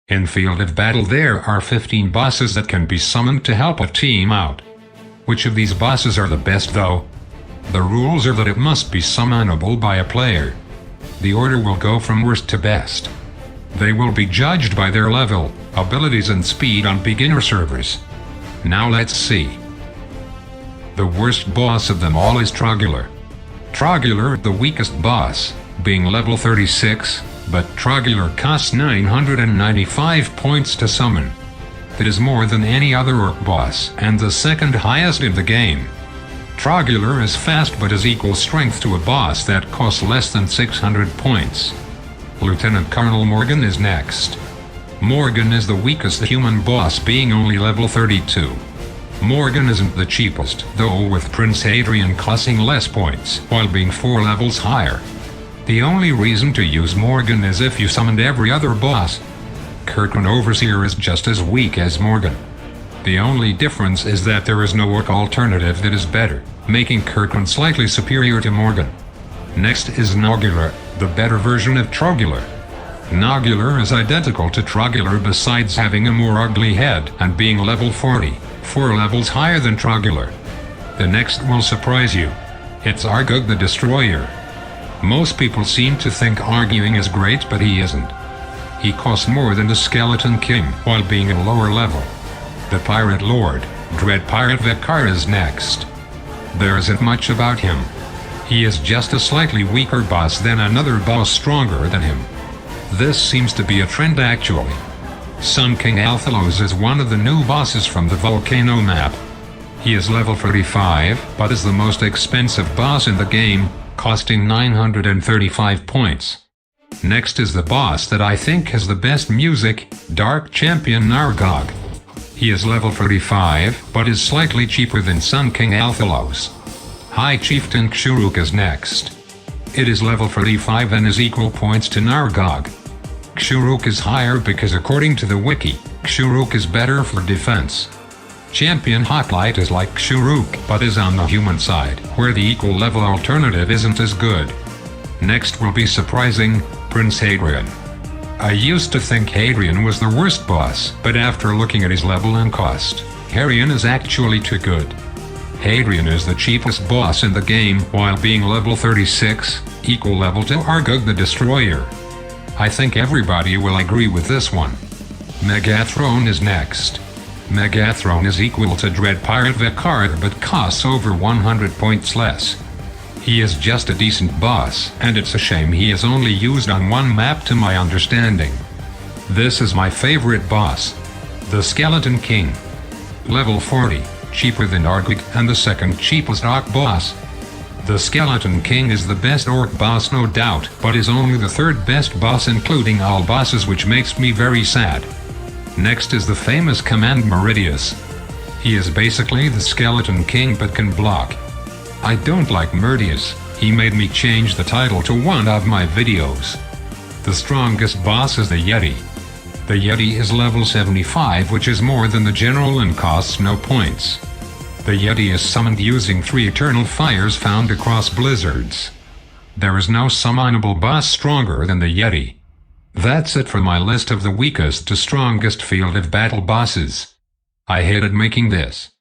In Field of Battle there are 15 bosses that can be summoned to help a team out. Which of these bosses are the best though? The rules are that it must be summonable by a player. The order will go from worst to best. They will be judged by their level, abilities and speed on beginner servers. Now let's see. The worst boss of them all is Dragula. Dragula, the weakest boss, being level 36, but Dragula costs 995 points to summon. That is more than any other orc boss and the second highest in the game. Dragula is fast but has equal strength to a boss that costs less than 600 points. Lieutenant Colonel Morgan is next. Morgan is the weakest human boss, being only level 32. Morgan isn't the cheapest, though, with Prince Adrian costing less points while being 4 levels higher. The only reason to use Morgan is if you summoned every other boss. Kirkman Overseer is just as weak as Morgan. The only difference is that there is no orc alternative that is better, making Kirkman slightly superior to Morgan. Next is Dragula, the better version of Dragula. Dragula is identical to Dragula besides having a more ugly head and being level 40, 4 levels higher than Dragula. The next will surprise you. It's Argug the Destroyer. Most people seem to think arguing is great, but he isn't. He costs more than the Skeleton King while being a lower level. The Pirate Lord, Dread Pirate Vekar, is next. There isn't much about him. He is just a slightly weaker boss than another boss stronger than him. This seems to be a trend actually. Sun King Althalos is one of the new bosses from the volcano map. He is level 35, but is the most expensive boss in the game, costing 935 points. Next is the boss that I think has the best music, Dark Champion Nargog. He is level 35, but is slightly cheaper than Sun King Althalos. High Chieftain Kshuruk is next. It is level 35 and is equal points to Nargog. Kshuruk is higher because according to the wiki, Kshuruk is better for defense. Champion Hotlight is like Kshuruk but is on the human side, where the equal level alternative isn't as good. Next will be surprising, Prince Adrian. I used to think Adrian was the worst boss, but after looking at his level and cost, Adrian is actually too good. Adrian is the cheapest boss in the game while being level 36, equal level to Argug the Destroyer. I think everybody will agree with this one. Megatron is next. Megatron is equal to Dread Pirate Vekar but costs over 100 points less. He is just a decent boss, and it's a shame he is only used on one map to my understanding. This is my favorite boss. The Skeleton King. Level 40, cheaper than Argug and the second cheapest orc boss. The Skeleton King is the best orc boss no doubt, but is only the third best boss including all bosses, which makes me very sad. Next is the famous Command Meridius. He is basically the Skeleton King but can block. I don't like Meridius. He made me change the title to one of my videos. The strongest boss is the Yeti. The Yeti is level 75, which is more than the general and costs no points. The Yeti is summoned using 3 eternal fires found across blizzards. There is no summonable boss stronger than the Yeti. That's it for my list of the weakest to strongest Field of Battle bosses. I hated making this.